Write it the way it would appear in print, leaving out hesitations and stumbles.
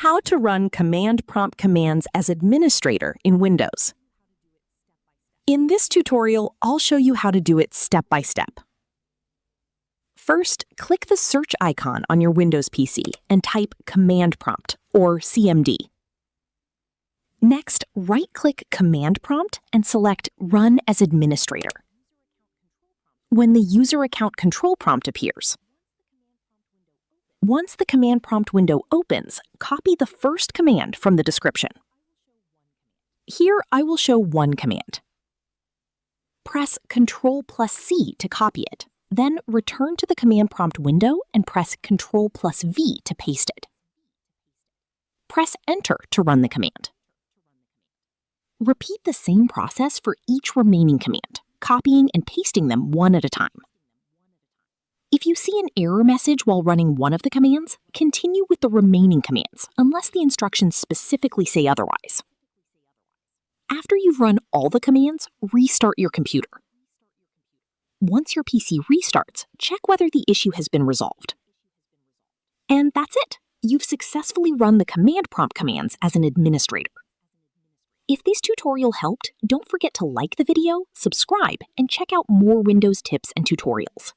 How to run command prompt commands as administrator in Windows. In this tutorial, I'll show you how to do it step by step. First, click the search icon on your Windows PC and type Command Prompt, or CMD. Next, right-click Command Prompt and select Run as Administrator. When the User Account Control prompt appears, once the command prompt window opens, copy the first command from the description. Here, I will show one command. Press Ctrl+C to copy it, then return to the command prompt window and press Ctrl+V to paste it. Press Enter to run the command. Repeat the same process for each remaining command, copying and pasting them one at a time. If you see an error message while running one of the commands, continue with the remaining commands, unless the instructions specifically say otherwise. After you've run all the commands, restart your computer. Once your PC restarts, check whether the issue has been resolved. And that's it! You've successfully run the command prompt commands as an administrator. If this tutorial helped, don't forget to like the video, subscribe, and check out more Windows tips and tutorials.